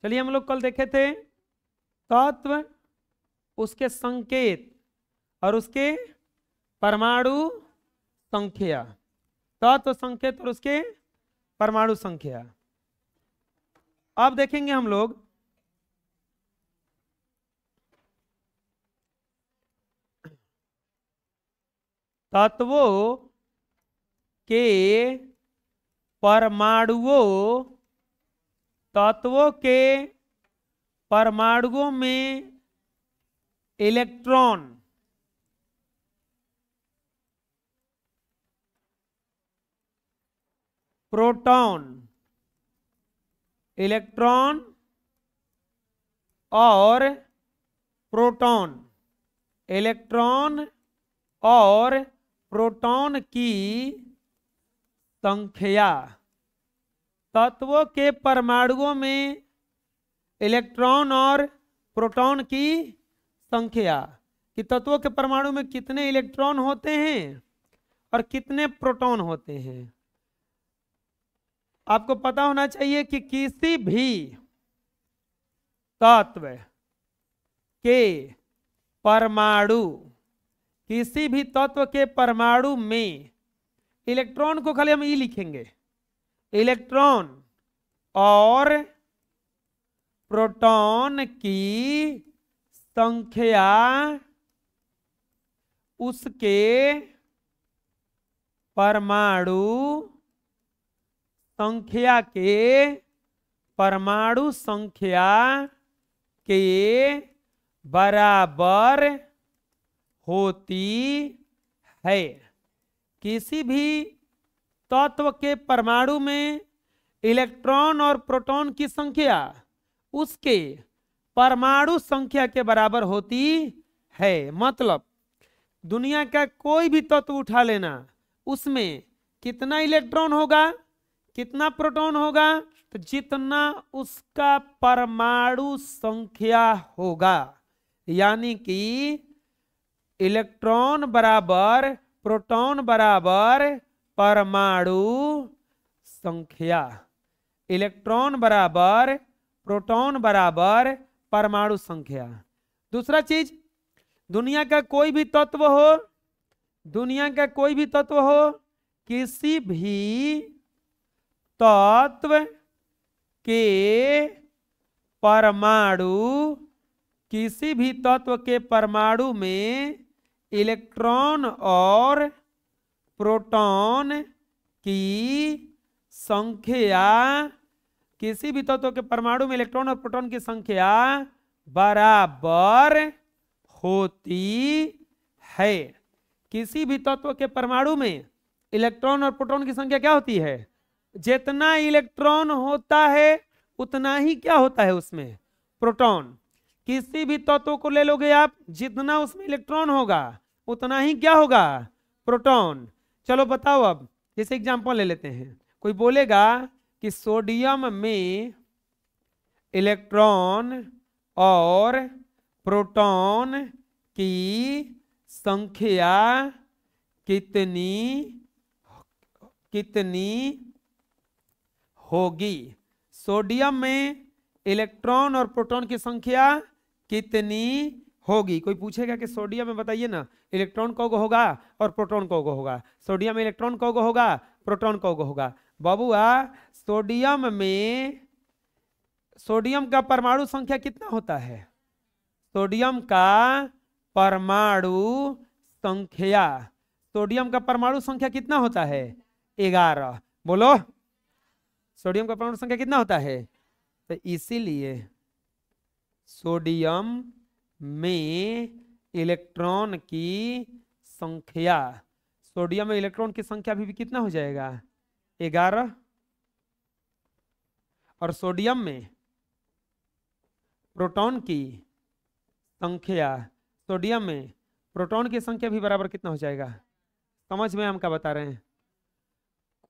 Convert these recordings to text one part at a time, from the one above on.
चलिए हम लोग कल देखे थे तत्व, उसके संकेत और उसके परमाणु संख्या। तत्व, संकेत और उसके परमाणु संख्या। अब देखेंगे हम लोग तत्वों के परमाणुओं, तत्वों के परमाणुओं में इलेक्ट्रॉन, प्रोटॉन, इलेक्ट्रॉन और प्रोटॉन, इलेक्ट्रॉन और प्रोटॉन की संख्या। तत्वों के परमाणुओं में इलेक्ट्रॉन और प्रोटॉन की संख्या, कि तत्वों के परमाणु में कितने इलेक्ट्रॉन होते हैं और कितने प्रोटॉन होते हैं। आपको पता होना चाहिए कि किसी भी तत्व के परमाणु, किसी भी तत्व के परमाणु में इलेक्ट्रॉन को खाली हम ई लिखेंगे, इलेक्ट्रॉन और प्रोटॉन की संख्या उसके परमाणु संख्या के परमाणु संख्या के बराबर होती है। किसी भी तत्व के परमाणु में इलेक्ट्रॉन और प्रोटॉन की संख्या उसके परमाणु संख्या के बराबर होती है। मतलब दुनिया का कोई भी तत्व उठा लेना, उसमें कितना इलेक्ट्रॉन होगा, कितना प्रोटॉन होगा, तो जितना उसका परमाणु संख्या होगा, यानी कि इलेक्ट्रॉन बराबर प्रोटॉन बराबर परमाणु संख्या, इलेक्ट्रॉन बराबर प्रोटॉन बराबर परमाणु संख्या। दूसरा चीज, दुनिया का कोई भी तत्व हो, दुनिया का कोई भी तत्व हो, किसी भी तत्व के परमाणु, किसी भी तत्व के परमाणु में इलेक्ट्रॉन और प्रोटॉन की संख्या, किसी भी तत्व के परमाणु में इलेक्ट्रॉन और प्रोटॉन की संख्या बराबर होती है। किसी भी तत्व के परमाणु में इलेक्ट्रॉन और प्रोटॉन की संख्या क्या होती है? जितना इलेक्ट्रॉन होता है उतना ही क्या होता है उसमें? प्रोटॉन। किसी भी तत्व को ले लोगे आप, जितना उसमें इलेक्ट्रॉन होगा उतना ही क्या होगा? प्रोटॉन। चलो बताओ, अब जैसे एग्जांपल ले लेते हैं। कोई बोलेगा कि सोडियम में इलेक्ट्रॉन और प्रोटॉन की संख्या कितनी कितनी होगी? सोडियम में इलेक्ट्रॉन और प्रोटॉन की संख्या कितनी होगी? कोई पूछेगा कि सोडियम में बताइए ना, इलेक्ट्रॉन कौगो होगा और प्रोटॉन कौगो होगा? सोडियम में इलेक्ट्रॉन कौगो होगा, प्रोटॉन कौगो होगा? बाबूआ, सोडियम में सोडियम का परमाणु संख्या कितना होता है? सोडियम का परमाणु संख्या, सोडियम का परमाणु संख्या कितना होता है? 11। बोलो, सोडियम का परमाणु संख्या कितना होता है? तो इसीलिए सोडियम में इलेक्ट्रॉन की संख्या, सोडियम में इलेक्ट्रॉन की संख्या भी कितना हो जाएगा? 11। और सोडियम में प्रोटॉन की संख्या, सोडियम में प्रोटॉन की संख्या भी बराबर कितना हो जाएगा? समझ में हम क्या बता रहे हैं?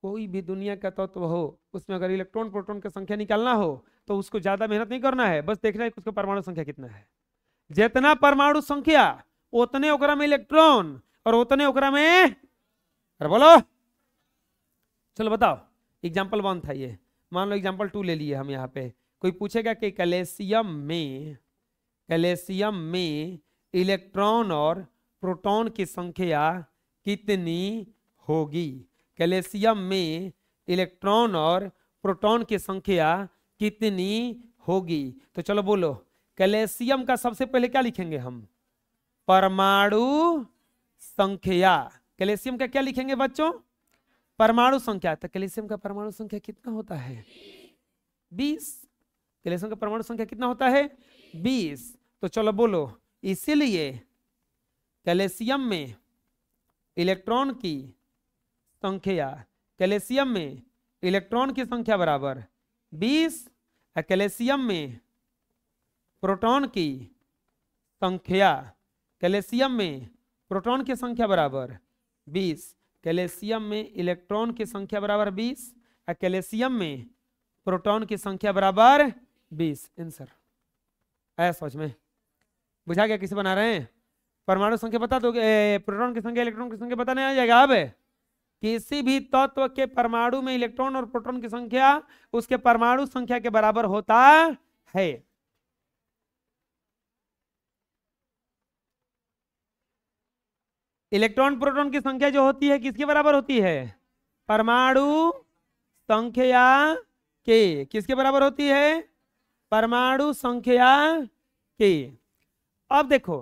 कोई भी दुनिया का तत्व हो, उसमें अगर इलेक्ट्रॉन प्रोटॉन की संख्या निकालना हो तो उसको ज्यादा मेहनत नहीं करना है, बस देखना है कि उसका परमाणु संख्या कितना है। जितना परमाणु संख्या उतने ओकरा में इलेक्ट्रॉन और उतने ओकरा में, अरे बोलो, चलो बताओ। एग्जाम्पल 1 था ये, मान लो एग्जाम्पल 2 ले लिए हम यहाँ पे। कोई पूछेगा कि कैल्शियम में इलेक्ट्रॉन और प्रोटॉन की संख्या कितनी होगी? कैल्शियम में इलेक्ट्रॉन और प्रोटॉन की संख्या कितनी होगी? तो चलो बोलो, कैल्शियम का सबसे पहले क्या लिखेंगे हम? परमाणु संख्या। कैल्शियम का क्या लिखेंगे बच्चों? परमाणु संख्या। तो कैल्शियम का परमाणु संख्या कितना होता है? 20। कैल्शियम का परमाणु संख्या कितना होता है? 20। तो चलो बोलो, इसीलिए कैल्शियम में इलेक्ट्रॉन की संख्या, कैल्शियम में इलेक्ट्रॉन की संख्या बराबर 20, और कैल्शियम में प्रोटॉन की संख्या, कैल्शियम में प्रोटॉन की संख्या बराबर 20, कैल्शियम में इलेक्ट्रॉन की संख्या बराबर 20, और कैल्शियम में प्रोटॉन की संख्या बराबर 20। आंसर आया समझ में? बुझा गया? किसे बना रहे हैं? परमाणु संख्या बता दोगे, प्रोटॉन की संख्या इलेक्ट्रॉन की संख्या बताने आ जाएगा। अब किसी भी तत्व के परमाणु में इलेक्ट्रॉन और प्रोटॉन की संख्या उसके परमाणु संख्या के बराबर होता है। इलेक्ट्रॉन प्रोटॉन की संख्या जो होती है किसके बराबर होती है? परमाणु संख्या के। किसके बराबर होती है? परमाणु संख्या के। अब देखो,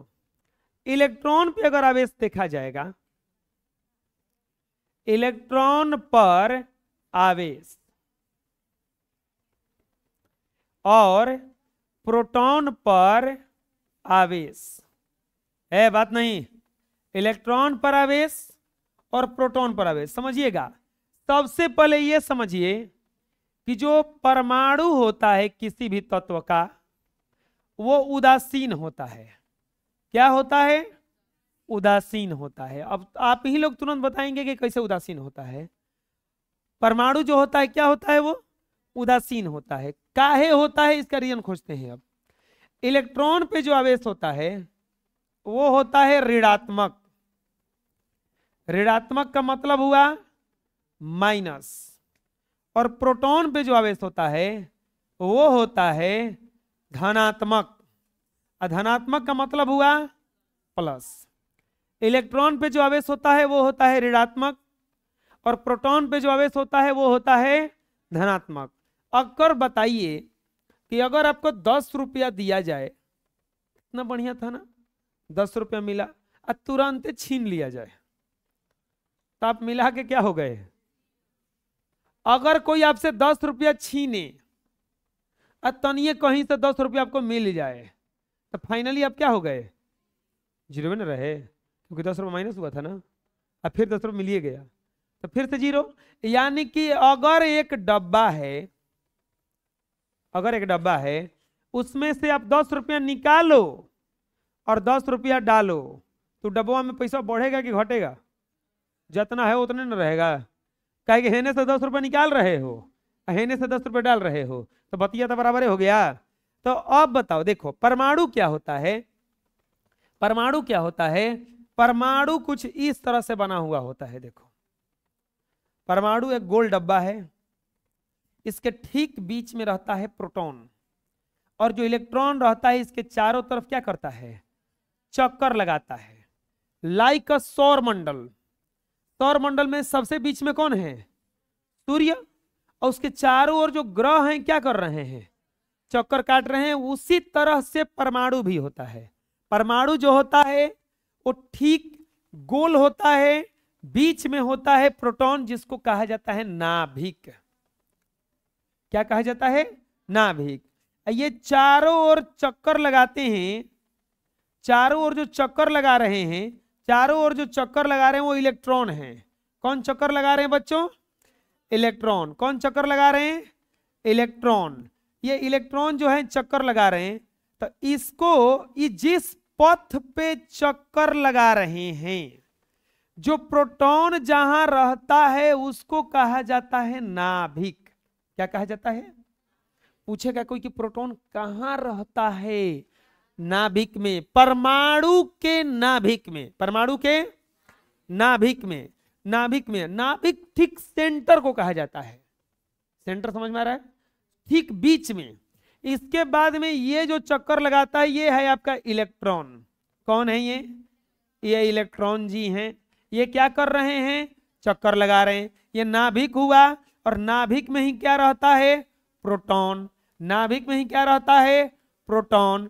इलेक्ट्रॉन पे अगर आवेश देखा जाएगा, इलेक्ट्रॉन पर आवेश और प्रोटॉन पर आवेश है, बात नहीं? इलेक्ट्रॉन पर आवेश और प्रोटॉन पर आवेश समझिएगा। सबसे पहले यह समझिए कि जो परमाणु होता है किसी भी तत्व का, वो उदासीन होता है। क्या होता है? उदासीन होता है। अब आप ही लोग तुरंत बताएंगे कि कैसे उदासीन होता है। परमाणु जो होता है क्या होता है? वो उदासीन होता है। काहे होता है इसका रीजन खोजते हैं। अब इलेक्ट्रॉन पे जो आवेश होता है वो होता है ऋणात्मक। ऋणात्मक का मतलब हुआ माइनस। और प्रोटॉन पे जो आवेश होता है वो होता है धनात्मक। धनात्मक का मतलब हुआ प्लस। इलेक्ट्रॉन पे जो आवेश होता है वो होता है ऋणात्मक, और प्रोटॉन पे जो आवेश होता है वो होता है धनात्मक। अगर बताइए कि अगर आपको 10 रुपया दिया जाए, कितना बढ़िया था ना, 10 रुपया मिला और तुरंत छीन लिया जाए, तो आप मिला के क्या हो गए? अगर कोई आपसे 10 रुपया छीने और तनिए कहीं से 10 रुपया आपको मिल जाए, तो फाइनली आप क्या हो गए? जीरो में न रहे, क्योंकि 10 रुपया माइनस हुआ था ना, अब फिर 10 रुपया मिलिए गया तो फिर से जीरो। यानी कि अगर एक डब्बा है, अगर एक डब्बा है उसमें से आप 10 रुपया निकालो और 10 रुपया डालो, तो डब्बा में पैसा बढ़ेगा कि घटेगा? जितना है उतने न रहेगा। कहे कि हेने से 10 रुपया निकाल रहे हो, हेने से 10 रुपया डाल रहे हो, तो बतिया तो बराबर हो गया। तो अब बताओ, देखो परमाणु क्या होता है? परमाणु क्या होता है? परमाणु कुछ इस तरह से बना हुआ होता है। देखो, परमाणु एक गोल डब्बा है, इसके ठीक बीच में रहता है प्रोटॉन, और जो इलेक्ट्रॉन रहता है इसके चारों तरफ क्या करता है? चक्कर लगाता है, लाइक अ सौर मंडल। सौर मंडल में सबसे बीच में कौन है? सूर्य, और उसके चारों ओर जो ग्रह हैं क्या कर रहे हैं? चक्कर काट रहे हैं। उसी तरह से परमाणु भी होता है। परमाणु जो होता है वो ठीक गोल होता है, बीच में होता है प्रोटॉन, जिसको कहा जाता है नाभिक। क्या कहा जाता है? नाभिक। ये चारों ओर चक्कर लगाते हैं। चारों ओर जो चक्कर लगा रहे हैं, चारों ओर जो चक्कर लगा रहे हैं वो इलेक्ट्रॉन हैं। कौन चक्कर लगा रहे हैं बच्चों? इलेक्ट्रॉन। कौन चक्कर लगा रहे हैं? इलेक्ट्रॉन। ये इलेक्ट्रॉन जो है चक्कर लगा रहे हैं, तो इसको ये जिस पथ पे चक्कर लगा रहे हैं, जो प्रोटॉन जहां रहता है उसको कहा जाता है नाभिक। क्या कहा जाता है? पूछेगा कोई कि प्रोटॉन कहां रहता है? नाभिक में, परमाणु के नाभिक में। परमाणु के नाभिक में। नाभिक में, नाभिक ठीक सेंटर को कहा जाता है। सेंटर समझ में आ रहा है? ठीक बीच में। इसके बाद में ये जो चक्कर लगाता है ये है आपका इलेक्ट्रॉन। कौन है ये इलेक्ट्रॉन जी हैं। ये क्या कर रहे हैं, चक्कर लगा रहे हैं। ये नाभिक हुआ और नाभिक में ही क्या रहता है, प्रोटॉन। नाभिक में ही क्या रहता है, प्रोटॉन।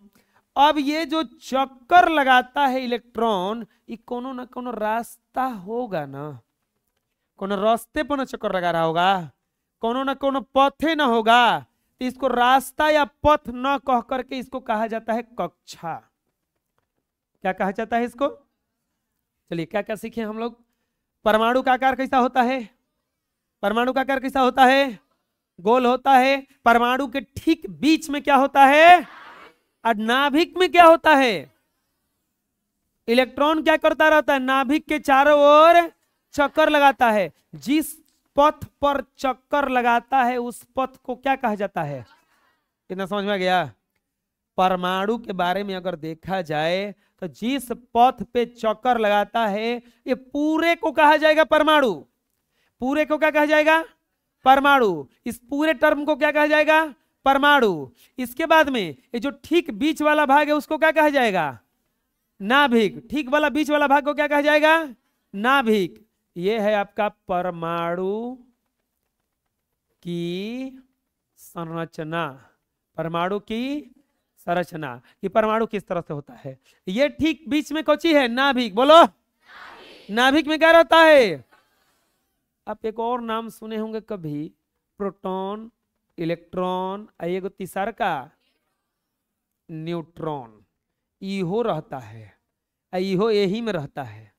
अब ये जो चक्कर लगाता है इलेक्ट्रॉन, ये कोनो ना कोनो रास्ता होगा ना, कोनो रास्ते पर ना चक्कर लगा रहा होगा, कोनो ना कोनो पथे ना होगा। तो इसको रास्ता या पथ न कह करके इसको कहा जाता है कक्षा। क्या कहा जाता है इसको, चलिए क्या क्या सीखे हम लोग। परमाणु का आकार कैसा होता है, परमाणु का आकार कैसा होता है, गोल होता है। परमाणु के ठीक बीच में क्या होता है, और नाभिक में क्या होता है, इलेक्ट्रॉन क्या करता रहता है, नाभिक के चारों ओर चक्कर लगाता है। जिस पथ पर चक्कर लगाता है उस पथ को क्या कहा जाता है। कितना समझ में आ गया। परमाणु के बारे में अगर देखा जाए तो जिस पथ पे चक्कर लगाता है ये पूरे को कहा जाएगा परमाणु। पूरे को क्या कहा जाएगा, परमाणु। इस पूरे टर्म को क्या कहा जाएगा, परमाणु। इसके बाद में ये जो ठीक बीच वाला भाग है उसको क्या कहा जाएगा, नाभिक। ठीक वाला बीच वाला भाग को क्या कहा जाएगा, नाभिक। ये है आपका परमाणु की संरचना। परमाणु की संरचना, ये परमाणु किस तरह से होता है। ये ठीक बीच में कौन सी है, नाभिक। बोलो नाभिक में क्या रहता है। आप एक और नाम सुने होंगे कभी, प्रोटॉन, इलेक्ट्रॉन, एक तीसरा का न्यूट्रॉन। इहो रहता है, इहो यही में रहता है।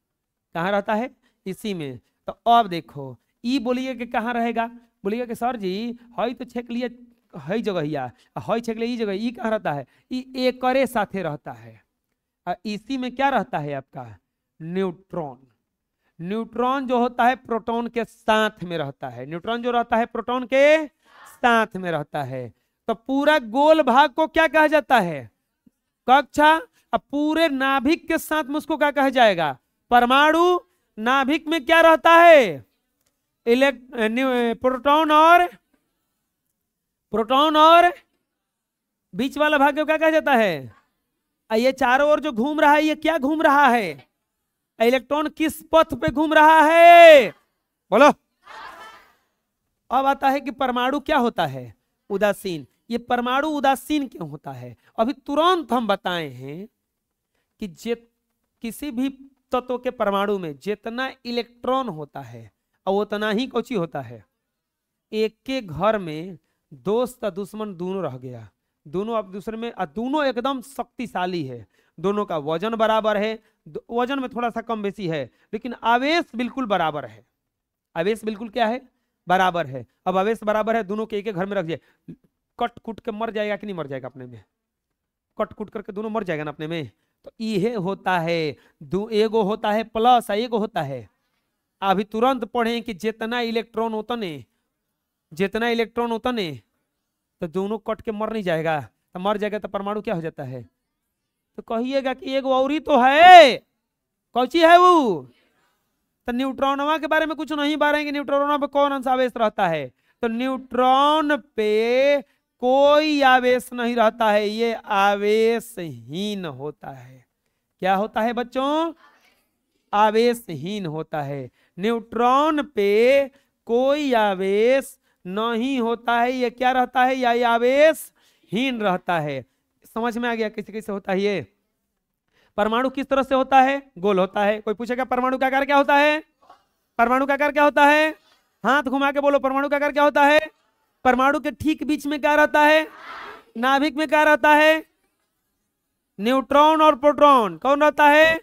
कहाँ रहता है, इसी में। तो अब देखो ई बोलिए कि कहाँ रहेगा, बोलिए कि सर जी हई तो छेक लिए हई जगह, हई छेक लिए ई जगह, ई कहाँ रहता है, ई एकरे साथे रहता है। और इसी में क्या रहता है आपका न्यूट्रॉन। न्यूट्रॉन जो होता है प्रोटॉन के साथ में रहता है। न्यूट्रॉन जो रहता है प्रोटॉन के साथ में रहता है। तो पूरा गोल भाग को क्या कहा जाता है, कक्षा। अब पूरे नाभिक के साथ में उसको क्या कहा जाएगा, परमाणु। नाभिक में क्या रहता है, प्रोटॉन और बीच वाला भाग को क्या कहा जाता है। ये चारों ओर जो घूम रहा है ये क्या घूम रहा है, इलेक्ट्रॉन किस पथ पे घूम रहा है, बोलो। अब आता है कि परमाणु क्या होता है, उदासीन। ये परमाणु उदासीन क्यों होता है, अभी तुरंत हम बताए हैं कि किसी भी तत्व के परमाणु में जितना इलेक्ट्रॉन होता है और उतना ही कौची होता है। एक के घर में दोस्त और दुश्मन दोनों रह गया, दोनों अब दूसरे में, दोनों एकदम शक्तिशाली है, दोनों का वजन बराबर है, वजन में थोड़ा सा कम बेसी है लेकिन आवेश बिल्कुल बराबर है। आवेश बिल्कुल क्या है, बराबर है। अब आवेश बराबर है, दोनों के एक घर में रख दिए, कट कुट के मर जाएगा कि नहीं मर जाएगा अपने में, कट कुट करके दोनों मर जाएगा ना अपने में। तो ये होता है एगो होता है प्लस, एगो होता है। अभी तुरंत पढ़ें कि जितना इलेक्ट्रॉन उतने तो दोनों कट के मर नहीं जाएगा, तो मर जाएगा तो परमाणु क्या हो जाता है। तो कहिएगा कि एगो और ही तो है, कौची है वो। तो न्यूट्रॉनवा के बारे में कुछ नहीं बारेंगे, न्यूट्रॉनवा पे कौन सा आवेश रहता है। तो न्यूट्रॉन पे कोई आवेश नहीं रहता है, ये आवेशहीन होता है। क्या होता है बच्चों, आवेशहीन होता है। न्यूट्रॉन पे कोई आवेश नहीं होता है, ये क्या रहता है, या ये आवेशहीन रहता है। समझ में आ गया कैसे कैसे होता है ये। परमाणु किस तरह से होता है, गोल होता है। कोई पूछेगा परमाणु का आकार क्या होता है, परमाणु का आकार क्या होता है, हाथ घुमा के बोलो परमाणु का आकार क्या होता है। परमाणु के ठीक बीच में क्या रहता है, नाभिक में क्या रहता है, न्यूट्रॉन और प्रोटॉन कौन रहता है।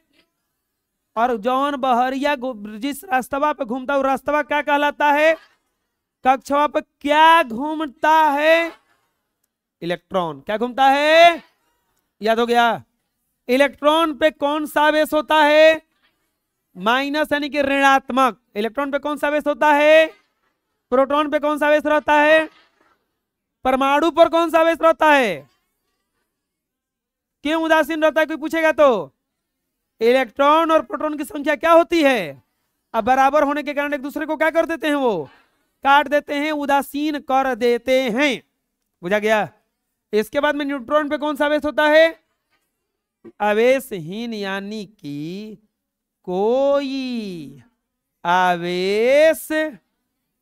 और जौन बहरिया जिस रास्तवा पे घूमता है रास्तवा क्या कहलाता है, कक्षवा पे क्या घूमता है, इलेक्ट्रॉन। क्या घूमता है, याद हो गया। इलेक्ट्रॉन पे कौन सा आवेश होता है, माइनस यानी कि ऋणात्मक। इलेक्ट्रॉन पे कौन सा आवेश होता है, प्रोटॉन पे कौन सा आवेश रहता है, परमाणु पर कौन सा आवेश रहता है। क्यों उदासीन रहता है, कोई पूछेगा तो। इलेक्ट्रॉन और प्रोटॉन की संख्या क्या होती है, अब बराबर होने के कारण एक दूसरे को क्या कर देते हैं, वो काट देते हैं, उदासीन कर देते हैं। बुझा गया। इसके बाद में न्यूट्रॉन पे कौन सा आवेश होता है? आवेशहीन, यानी कि कोई आवेश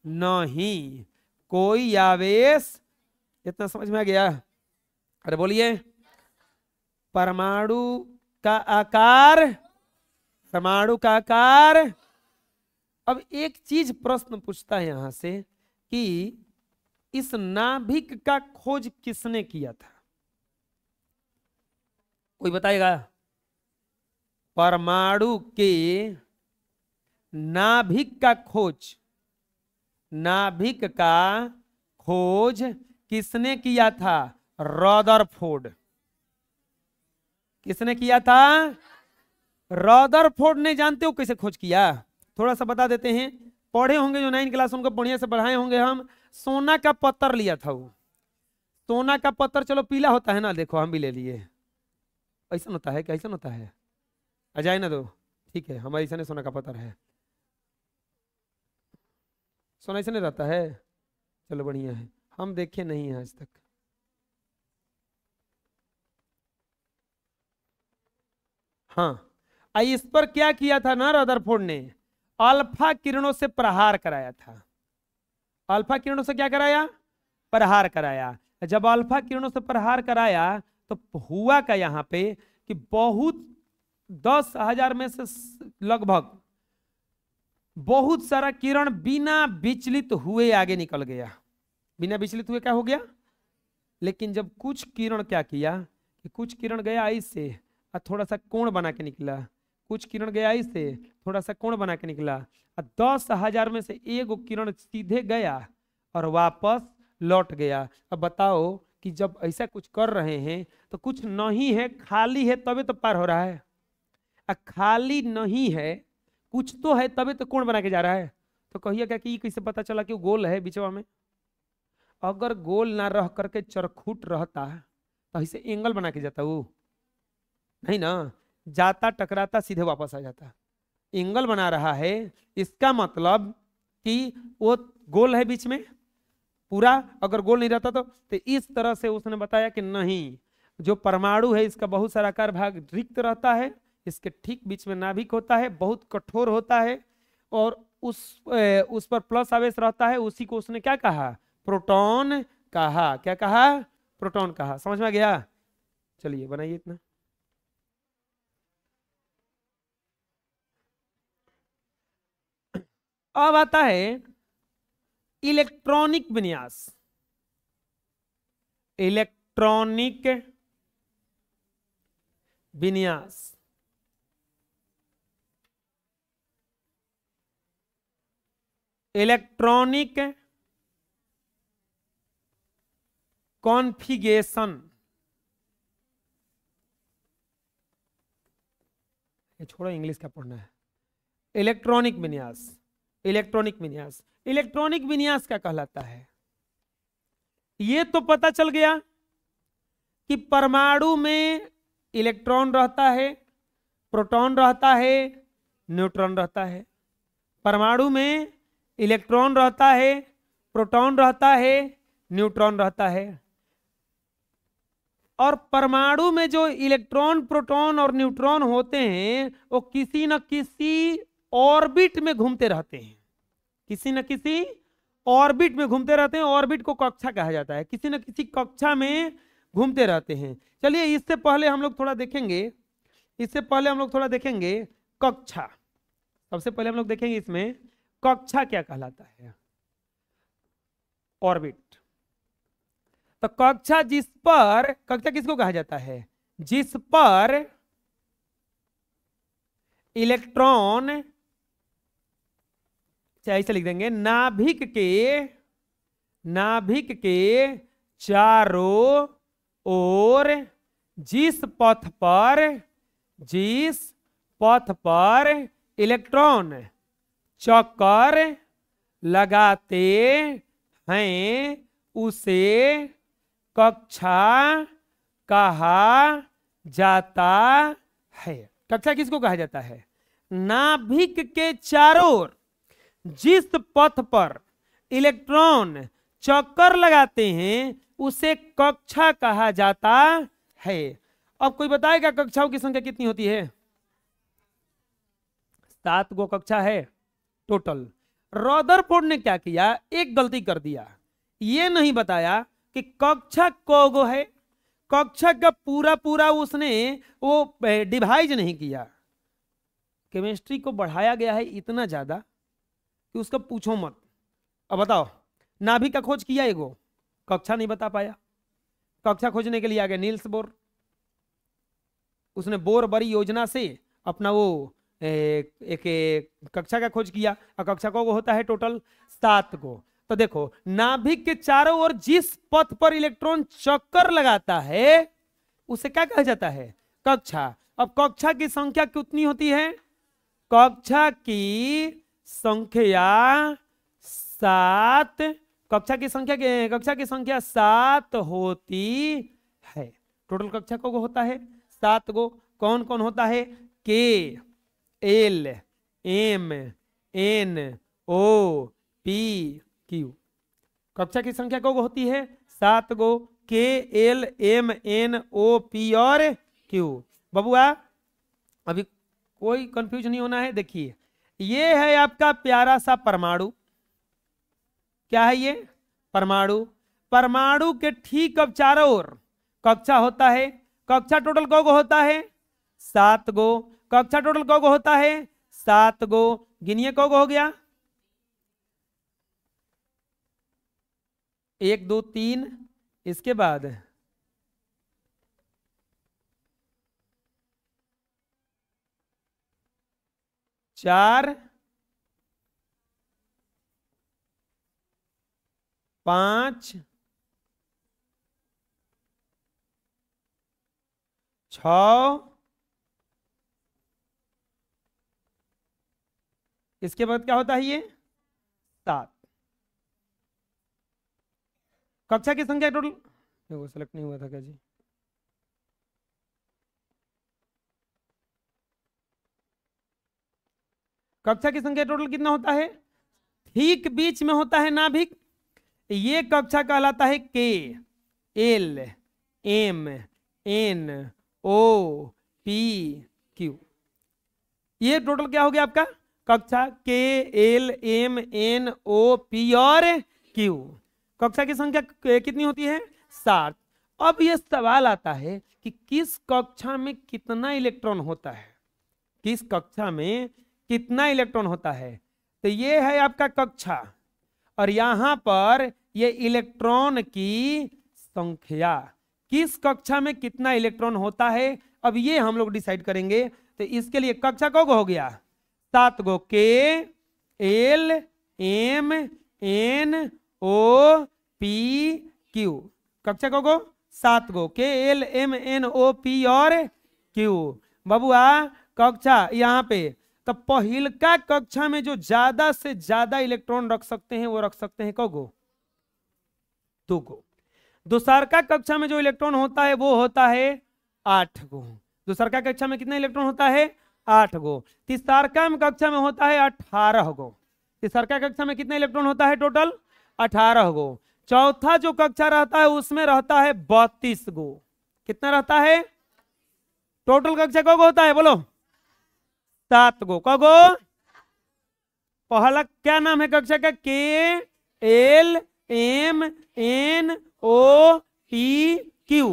नहीं, कोई आवेश। इतना समझ में आ गया? अरे बोलिए। परमाणु का आकार, परमाणु का आकार। अब एक चीज प्रश्न पूछता है यहां से कि इस नाभिक का खोज किसने किया था? कोई बताएगा? परमाणु के नाभिक का खोज, नाभिक का खोज किसने किया था? रदरफोर्ड। किसने किया था? रदरफोर्ड ने। जानते हो कैसे खोज किया? थोड़ा सा बता देते हैं। पढ़े होंगे जो 9 क्लास, उनको बढ़िया से पढ़ाए होंगे हम। सोना का पत्थर लिया था वो। सोना का पत्थर, चलो पीला होता है ना, देखो हम भी ले लिए। ऐसा होता है? कैसा होता है? आ जाए ना दो, ठीक है। हमारे ऐसा सोना का पत्थर है। सोना ऐसा नहीं रहता है? चलो बढ़िया है, हम देखे नहीं हैं आज तक। हाँ, इस पर क्या किया था ना रदरफोर्ड ने? अल्फा किरणों से प्रहार कराया था। अल्फा किरणों से क्या कराया? प्रहार कराया। जब अल्फा किरणों से प्रहार कराया तो हुआ क्या यहाँ पे कि बहुत 10,000 में से लगभग बहुत सारा किरण बिना विचलित हुए आगे निकल गया। बिना विचलित हुए क्या हो गया? लेकिन जब कुछ किरण क्या किया कि कुछ किरण गया इससे और थोड़ा सा कोण बना के निकला, कुछ किरण गया इससे थोड़ा सा कोण बना के निकला, और 10,000 में से एक किरण सीधे गया और वापस लौट गया। अब बताओ कि जब ऐसा कुछ कर रहे हैं तो कुछ नहीं है, खाली है, तभी तो पार हो रहा है। खाली नहीं है, कुछ तो है, तभी तो कोण बना के जा रहा है। तो कहिए क्या कि कैसे पता चला कि वो गोल है बीचवा में? अगर गोल ना रह करके चरखुट रहता तो ऐसे एंगल बना के जाता वो? नहीं ना, जाता टकराता सीधे वापस आ जाता। एंगल बना रहा है, इसका मतलब कि वो गोल है बीच में पूरा। अगर गोल नहीं रहता तो इस तरह से उसने बताया कि नहीं, जो परमाणु है इसका बहुत सारा आकार भाग रिक्त रहता है, इसके ठीक बीच में नाभिक होता है, बहुत कठोर होता है, और उस पर प्लस आवेश रहता है। उसी को उसने क्या कहा? प्रोटॉन कहा। क्या कहा? प्रोटॉन कहा। समझ में आ गया? चलिए बनाइए इतना। अब आता है इलेक्ट्रॉनिक विन्यास। इलेक्ट्रॉनिक विन्यास। Electronic configuration. छोड़ो, इंग्लिश का पढ़ना है। इलेक्ट्रॉनिक विन्यास। इलेक्ट्रॉनिक विन्यास। इलेक्ट्रॉनिक विन्यास क्या कहलाता है? ये तो पता चल गया कि परमाणु में इलेक्ट्रॉन रहता है, प्रोटॉन रहता है, न्यूट्रॉन रहता है। परमाणु में इलेक्ट्रॉन रहता है, प्रोटॉन रहता है, न्यूट्रॉन रहता है। और परमाणु में जो इलेक्ट्रॉन, प्रोटॉन और न्यूट्रॉन होते हैं वो किसी न किसी ऑर्बिट में घूमते रहते हैं। किसी न किसी ऑर्बिट में घूमते रहते हैं। ऑर्बिट को कक्षा कहा जाता है। किसी न किसी कक्षा में घूमते रहते हैं। चलिए, इससे पहले हम लोग थोड़ा देखेंगे कक्षा। सबसे पहले हम लोग देखेंगे इसमें कक्षा क्या कहलाता है। ऑर्बिट। तो कक्षा किसको कहा जाता है? जिस पर इलेक्ट्रॉन, चाहे इसे लिख देंगे, नाभिक के चारों ओर जिस पथ पर इलेक्ट्रॉन चक्कर लगाते हैं उसे कक्षा कहा जाता है। कक्षा किसको कहा जाता है? नाभिक के चारों ओर जिस पथ पर इलेक्ट्रॉन चक्कर लगाते हैं उसे कक्षा कहा जाता है। अब कोई बताएगा कक्षाओं की संख्या कितनी होती है? 7 गो कक्षा है टोटल। रदरफोर्ड ने क्या किया, एक गलती कर दिया, ये नहीं बताया कि कक्षा कौगो है। कक्षा का पूरा पूरा उसने वो डिवाइड नहीं किया। केमिस्ट्री को बढ़ाया गया है इतना ज्यादा कि उसका पूछो मत। अब बताओ, नाभिक का खोज किया एगो, कक्षा नहीं बता पाया। कक्षा खोजने के लिए आ गया नील्स बोर। उसने बोर बड़ी योजना से अपना वो एक कक्षा का खोज किया। और कक्षा को होता है टोटल 7 गो। तो देखो, नाभिक के चारों ओर जिस पथ पर इलेक्ट्रॉन चक्कर लगाता है उसे क्या कहा जाता है? कक्षा। अब कक्षा की संख्या कितनी होती है? कक्षा की संख्या 7। कक्षा की संख्या 7 होती है। टोटल कक्षा को होता है 7 गो। कौन कौन होता है? के, एल, एम, एन, ओ, पी, क्यू। कक्षा की संख्या को होती है 7 गो। के, एल, एम, एन, ओ, पी और क्यू। बबुआ अभी कोई कंफ्यूज नहीं होना है। देखिए, ये है आपका प्यारा सा परमाणु। क्या है ये? परमाणु। परमाणु के ठीक अब चारों ओर कक्षा होता है। कक्षा टोटल को होता है 7 गो। कक्षा टोटल को होता है 7 गो। गिनिए को हो गया 1 2 3। इसके बाद 4 5 6। इसके बाद क्या होता है? ये 7। कक्षा की संख्या टोटल वो सेलेक्ट नहीं हुआ था क्या जी? कक्षा की संख्या टोटल कितना होता है? ठीक बीच में होता है नाभिक। ये कक्षा कहलाता है के, एल, एम, एन, ओ, पी, क्यू। ये टोटल क्या हो गया आपका? कक्षा के, एल, एम, एन, ओ, पी और क्यू। कक्षा की संख्या कितनी होती है? 7। अब ये सवाल आता है कि किस कक्षा में कितना इलेक्ट्रॉन होता है? किस कक्षा में कितना इलेक्ट्रॉन होता है? तो ये है आपका कक्षा, और यहां पर ये इलेक्ट्रॉन की संख्या। किस कक्षा में कितना इलेक्ट्रॉन होता है अब ये हम लोग डिसाइड करेंगे। तो इसके लिए कक्षा को हो गया 7 गो। के, एल, एम, एन, ओ, पी, क्यू। कक्षा को 7 गो। के, एल, एम, एन, ओ, पी और क्यू। बबुआ कक्षा यहाँ पे तो पहिलका कक्षा में जो ज्यादा से ज्यादा इलेक्ट्रॉन रख सकते हैं वो रख सकते हैं कगो 2 गो। दूसरका कक्षा में जो इलेक्ट्रॉन होता है वो होता है 8 गो। दूसरका कक्षा में कितना इलेक्ट्रॉन होता है? 8 गो। तीसरका कक्षा में होता है 18 गो। तीसरका कक्षा में कितना इलेक्ट्रॉन होता है? टोटल 18 गो। चौथा जो कक्षा रहता है उसमें रहता है 32 गो। कितना रहता है? टोटल कक्षा कगो होता है? बोलो 7 गो। कगो पहला क्या नाम है कक्षा का? के, एल, एम, एन, ओ, पी, क्यू।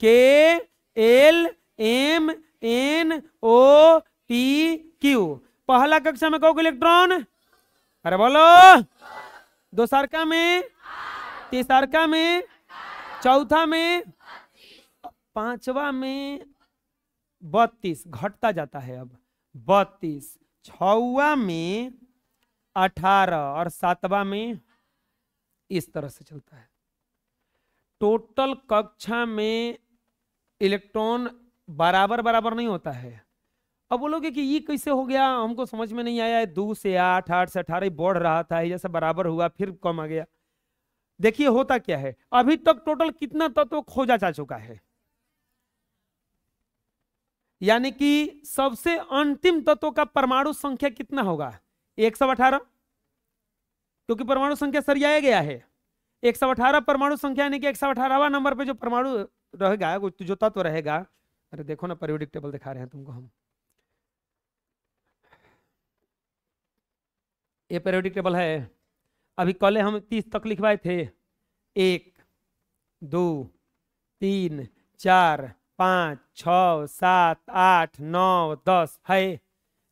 के, एल, एम, एन, ओ, पी, क्यू। पहला कक्षा में कौन इलेक्ट्रॉन? अरे बोलो। दूसरका में, तीसरका में, चौथा में, पांचवा में 32 घटता जाता है। अब 32, छवा में 18 और 7वां में इस तरह से चलता है। टोटल कक्षा में इलेक्ट्रॉन बराबर बराबर नहीं होता है। अब बोलोगे कि ये कैसे हो गया, हमको समझ में नहीं आया। 2 से 8, 8 से 18 बढ़ रहा था, जैसे बराबर हुआ फिर कम आ गया। देखिए होता क्या है, अभी तक टोटल कितना तत्व खोजा जा चुका है, यानी कि सबसे अंतिम तत्वों का परमाणु संख्या कितना होगा? 118, क्योंकि परमाणु संख्या सरियाया गया है। 118 परमाणु संख्या यानी कि 118वां नंबर पे जो परमाणु रहेगा, जो तत्व रहेगा, अरे देखो ना पीरियोडिक टेबल दिखा रहे हैं तुमको हम, ये पीरियोडिक टेबल है। अभी कल हम 30 तक लिखवाए थे, 1 2 3 4 5 6 7 8 9 10 है।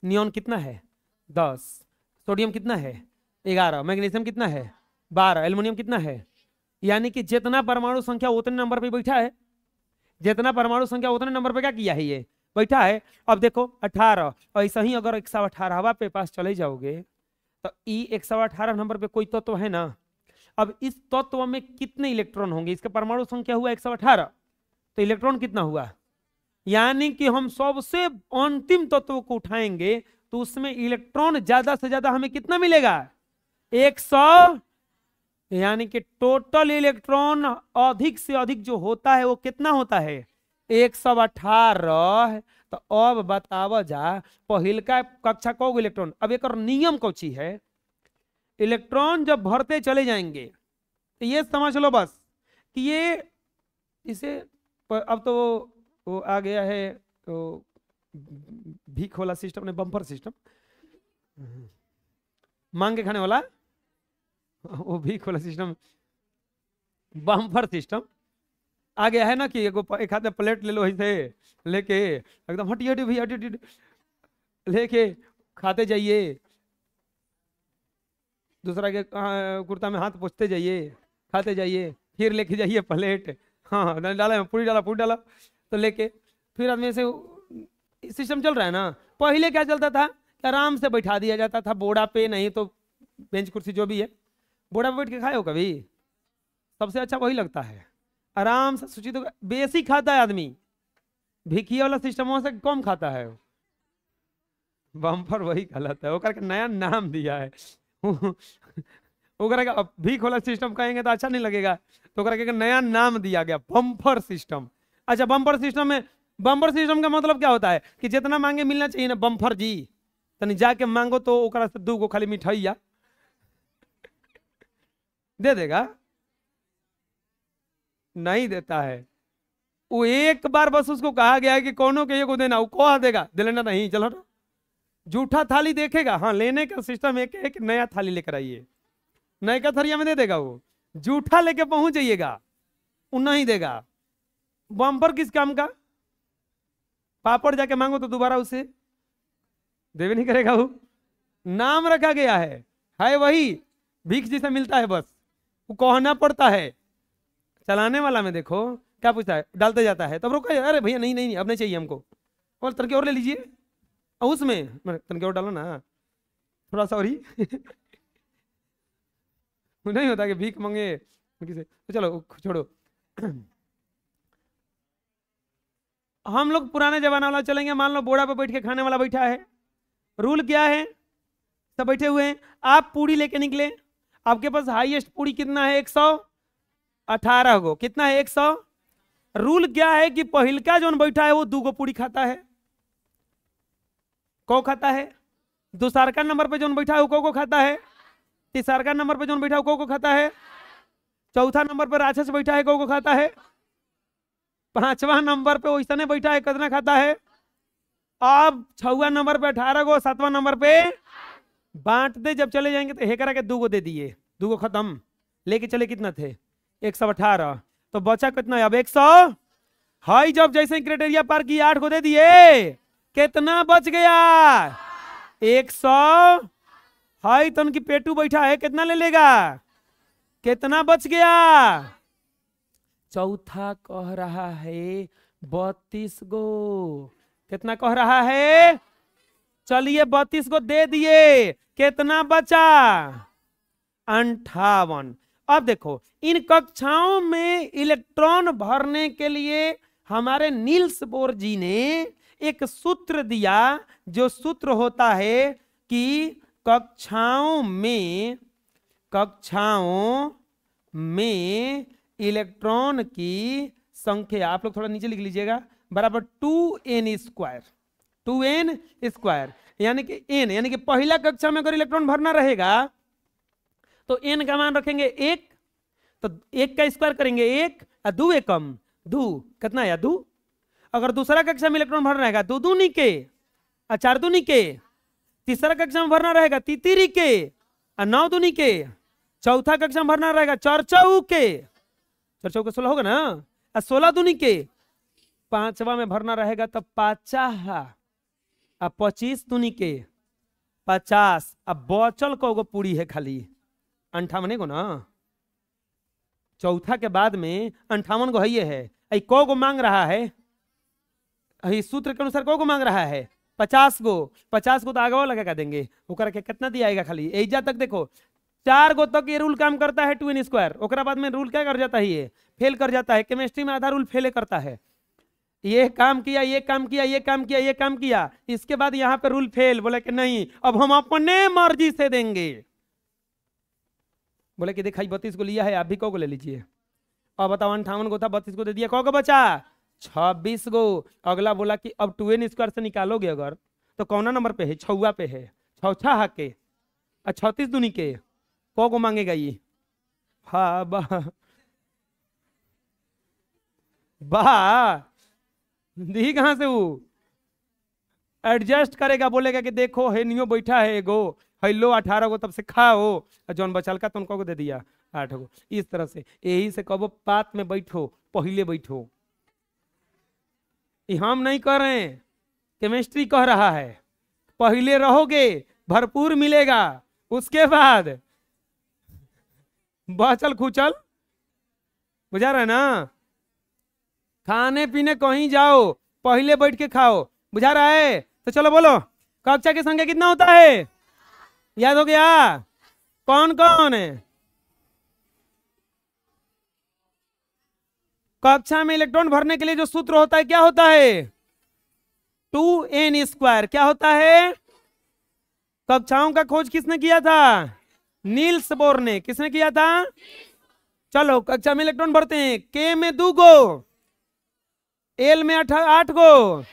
नियोन कितना है? 10। सोडियम कितना है? 11। मैग्नीशियम कितना है? 12। एल्युमिनियम कितना है? यानी कि जितना परमाणु संख्या उतने नंबर पे बैठा है, जितना परमाणु संख्या उतने नंबर पे क्या किया है, ये बैठा है। अब देखो 18, और ऐसा ही अगर 118वां पे पास चले जाओगे तो ई 118 नंबर पे कोई तत्व है ना। अब इस तत्व में कितने इलेक्ट्रॉन होंगे? इसका परमाणु संख्या हुआ 118, तो इलेक्ट्रॉन कितना हुआ? यानी कि हम सबसे अंतिम तत्व को उठाएंगे तो उसमें इलेक्ट्रॉन ज्यादा से ज्यादा हमें कितना मिलेगा? 100। यानी कि टोटल इलेक्ट्रॉन अधिक से अधिक जो होता है वो कितना होता है? 118। तो अब बतावा जा पहिलका कक्षा को इलेक्ट्रॉन। अब एक और नियम कौची है, इलेक्ट्रॉन जब भरते चले जाएंगे तो ये समझ लो बस कि ये इसे अब तो वो आ गया है तो भीख वाला सिस्टम ने, बम्पर सिस्टम, मांग के खाने वाला, वो भीख वाला सिस्टम, बम्पर सिस्टम आ गया है ना कि एक हाथ में प्लेट ले लो, ऐसे लेके एकदम हटी हटी भैया हटी लेके खाते जाइए, दूसरा के कुर्ता में हाथ पोछते जाइए, खाते जाइए, फिर लेके जाइए प्लेट, हाँ डाला पूरी डाला पूरी डाला, तो लेके फिर आदमी से सिस्टम चल रहा है ना। पहले क्या चलता था, आराम से बैठा दिया जाता था बोड़ा पे, नहीं तो बेंच कुर्सी जो भी है, बोड़ा पे बैठ के खाए हो कभी? सबसे अच्छा वही लगता है, आराम से सूचित तो बेसी खाता है आदमी, भिखिया वाला सिस्टम से कम खाता है। बम्पर वही गलत है, वो करके नया नाम दिया है वो करेगा भीख वाला सिस्टम कहेंगे तो अच्छा नहीं लगेगा, तो करके नया नाम दिया गया बम्पर सिस्टम। अच्छा बम्पर सिस्टम में, बम्पर सिस्टम का मतलब क्या होता है कि जितना मांगे मिलना चाहिए ना बम्पर जी, तनी जाके मांगो तो ओकरा से 2 गो खाली मिठाइया दे देगा, नहीं देता है। वो एक बार बस उसको कहा गया है कि कौनों के को देना, वो कहा देगा, दे लेना नहीं, चलो जूठा थाली देखेगा, हाँ लेने का सिस्टम एक है कि नया थाली लेकर आइए, नए का थरिया में दे देगा, वो जूठा लेके पहुंच जाइएगा वो नहीं देगा। बम्पर किस काम का? पापड़ जाके मांगो तो दोबारा उसे देवे नहीं करेगा, वो नाम रखा गया है वही भीख जिसे मिलता है, बस वो कहना पड़ता है। चलाने वाला में देखो क्या पूछता है, डालते जाता है तब रोका, अरे भैया नहीं नहीं अब नहीं चाहिए हमको, और तनके और ले लीजिए, और उसमें तनके और डालो ना थोड़ा सा और ही नहीं होता कि भीख मांगे किसे, तो चलो छोड़ो हम लोग पुराने जमाना वाला चलेंगे। मान लो बोड़ा पे बैठ के खाने वाला बैठा है, रूल क्या है, सब बैठे हुए हैं, आप पूड़ी लेके निकले, आपके पास हाईएस्ट पूड़ी कितना है? 118 गो, कितना है? 100। रूल क्या है कि पहिलका जो बैठा है वो 2 गो पूड़ी खाता है, को खाता है। दूसरका नंबर पे जो बैठा है वो को खाता है। तीसरका नंबर पे जो बैठा है वो को खाता है। चौथा नंबर पे राक्षस बैठा है, को खाता है। 5वां नंबर पे वैसा बैठा है, कितना खाता है? अब 6वां नंबर पे 18 गो, 7वां नंबर पे बांटते जब चले जाएंगे तो हेकरा के 2 गो दे दिए, 2 गो खत्म, लेके चले कितना थे? 118, तो बचा कितना है अब? 100। हाई जब जैसे क्राइटेरिया पार की 8 को दे दिए, कितना बच गया? 100। हाई तो उनकी पेटू बैठा है, कितना ले लेगा? कितना बच गया? चौथा कह रहा है 32 गो, कितना कह रहा है? चलिए 32 को दे दिए, कितना बचा? 58। अब देखो इन कक्षाओं में इलेक्ट्रॉन भरने के लिए हमारे नील्स बोर जी ने एक सूत्र दिया, जो सूत्र होता है कि कक्षाओं में इलेक्ट्रॉन की संख्या, आप लोग थोड़ा नीचे लिख लीजिएगा, बराबर 2n², 2n², यानी कि n, यानी कि पहला कक्षा में अगर इलेक्ट्रॉन भरना रहेगा तो n का मान रखेंगे 1, तो एक का स्क्वायर करेंगे एक, और दू एकम दू, कितना आया दू। अगर दूसरा कक्षा में इलेक्ट्रॉन भरना रहेगा दो दूनी के, और चार दूनी के। तीसरा कक्षा में भरना रहेगा तीतीरी के, और नौ दूनी के। चौथा कक्षा में भरना रहेगा चौचौ के, चौचौ के 16 होगा ना, और 16 दूनी के। पांचवा में भरना रहेगा तब पाचा, अब 25 दूनी के 50। अब बचल को पूरी है खाली 58 को ना। चौथा के बाद में 58 को है, को मांग रहा है, सूत्र के अनुसार को मांग रहा है 50 गो। 50 को तो आगे लगा देंगे, ओकरा के कितना दिया आएगा खाली एजा तक। देखो 4 गो तक ये रूल काम करता है 2n²। ओकरा बाद में रूल क्या कर जाता है, ये फेल कर जाता है। केमिस्ट्री में आधा रूल फेल करता है। ये काम किया, ये काम किया, ये काम किया, ये काम किया, इसके बाद यहाँ पे रूल फेल। बोले कि नहीं अब हम अपने मर्जी से देंगे। बोले कि देखा 32 को लिया है, आप भी को ले लीजिए। अब बताओ 58 को था, 32 को दे दिया, को बचा 26 गो। अगला बोला कि अब 2n² से निकालोगे अगर तो कौना नंबर पे है, 6 पे है। 6 हाके 36 दूनी के को मांगेगा ये। हाँ बा दी कहां से वो एडजस्ट करेगा। बोलेगा कि देखो है नियो बैठा है एगो, हेलो 18 गो तब से खाओ, जौन बचल का तो उनको दे दिया 8 गो। इस तरह से यही से कबो पात में बैठो, पहले बैठो। हम नहीं कह रहे हैं, केमिस्ट्री कह रहा है। पहले रहोगे भरपूर मिलेगा, उसके बाद बचल खुचल, बुझा रहे ना। खाने पीने कहीं जाओ पहले बैठ के खाओ, बुझा रहा है। तो चलो बोलो कक्षा की संख्या कितना होता है, याद हो गया। कौन कौन है कक्षा में इलेक्ट्रॉन भरने के लिए जो सूत्र होता है क्या होता है, 2n²। क्या होता है, कक्षाओं का खोज किसने किया था, नील्स बोर ने। किसने किया था। चलो कक्षा में इलेक्ट्रॉन भरते हैं। के में 2 गो, एल में 8 गो,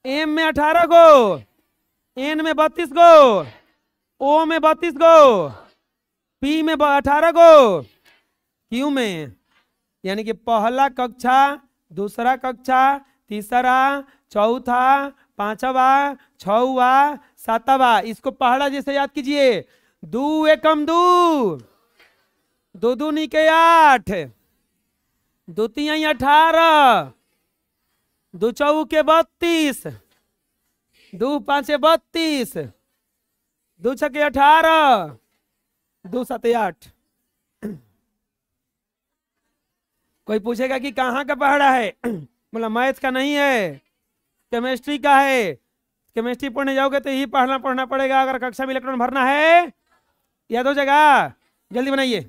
एम में 18 गो, एन में 32 गो, ओ में 32 गो, पी में 18 गो, क्यू में। यानी कि पहला कक्षा, दूसरा कक्षा, तीसरा, चौथा, पांचवा, छवा, सातवा। इसको पहाड़ा जैसे याद कीजिए। 2 एकम 2, 2 दूनी के 8, 2 तिहाई 18, 2 चौके 32, 2 पांचे 32, 2 छके 18, 2 सते 8। कोई पूछेगा कि कहाँ का पहाड़ा है, बोला मैथ का नहीं है, केमिस्ट्री का है। केमिस्ट्री पढ़ने जाओगे तो यही पढ़ना पड़ेगा अगर कक्षा में इलेक्ट्रॉन भरना है। याद हो जाएगा, जल्दी बनाइए।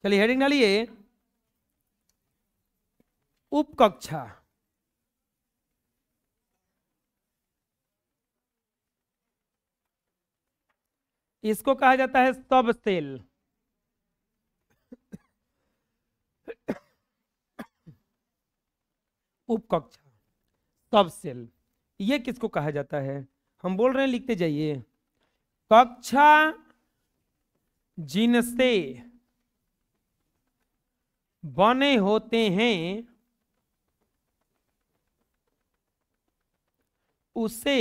चलिए हेडिंग डालिए, उपकक्षा। इसको कहा जाता है सब सेल। उपकक्षा, सब सेल, ये किसको कहा जाता है। हम बोल रहे हैं, लिखते जाइए। कक्षा जिनसे बने होते हैं उसे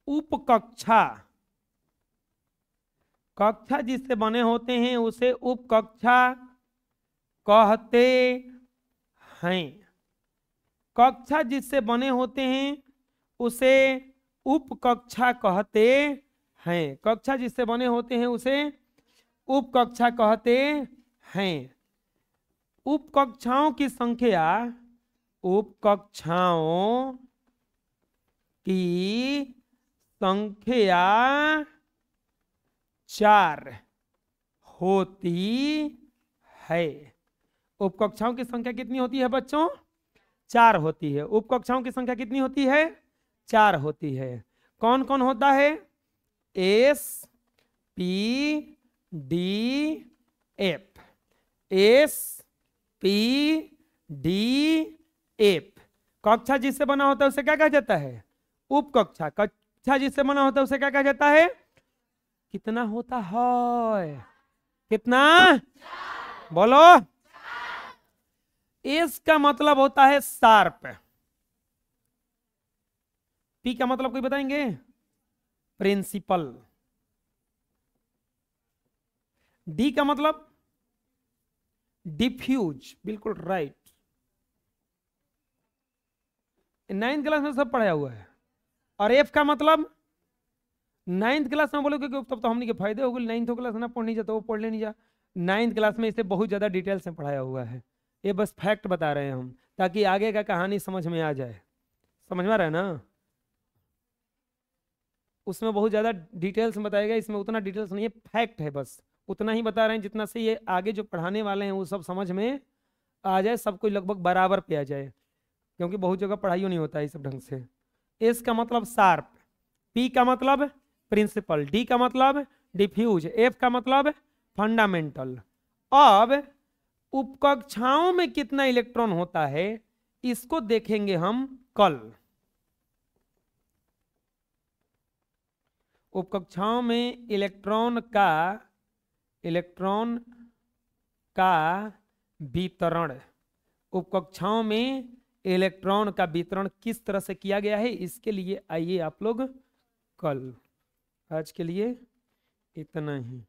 उपकक्षा, कक्षा जिससे बने होते हैं उसे उपकक्षा कहते हैं। कक्षा जिससे बने होते हैं उसे उपकक्षा कहते हैं। कक्षा जिससे बने होते हैं उसे उपकक्षा कहते हैं। उपकक्षाओं की संख्या, उपकक्षाओं की संख्या 4 होती है। उपकक्षाओं की संख्या कितनी होती है बच्चों, 4 होती है। उपकक्षाओं की संख्या कितनी होती है, 4 होती है। कौन कौन होता है, S P D F, S P D F. कक्षा जिससे बना होता है उसे क्या कहा जाता है, उपकक्षा, कक्षा जिससे बना होता है उसे क्या कहा जाता है? कितना होता है? कितना? बोलो। इसका मतलब होता है शार्प। पी का मतलब कोई बताएंगे? प्रिंसिपल। डी का मतलब डिफ्यूज, बिल्कुल राइट, 9th क्लास में सब पढ़ाया हुआ है। और एफ का मतलब 9th क्लास में बोलोगे कि तब तो हमने के फायदे हो गए, 9th क्लास ना पढ़नी जाता, वो पढ़ लेनी जा। 9th क्लास में इसे बहुत ज्यादा डिटेल्स में पढ़ाया हुआ है, ये बस फैक्ट बता रहे हैं हम, ताकि आगे का कहानी समझ में आ जाए। समझ में आ रहा है ना? उसमें बहुत ज्यादा डिटेल्स में बताया गया, इसमें उतना डिटेल्स नहीं है, फैक्ट है, बस उतना ही बता रहे हैं जितना से ये आगे जो पढ़ाने वाले हैं वो सब समझ में आ जाए, सब कोई लगभग बराबर पे आ जाए, क्योंकि बहुत जगह पढ़ाई नहीं होता है सब ढंग से। एस का मतलब शार्प, पी का मतलब प्रिंसिपल, डी का मतलब डिफ्यूज, एफ का मतलब फंडामेंटल। अब उपकक्षाओं में कितना इलेक्ट्रॉन होता है इसको देखेंगे हम कल। उपकक्षाओं में इलेक्ट्रॉन का वितरण, उपकक्षाओं में इलेक्ट्रॉन का वितरण किस तरह से किया गया है, इसके लिए आइए आप लोग कल। आज के लिए इतना ही।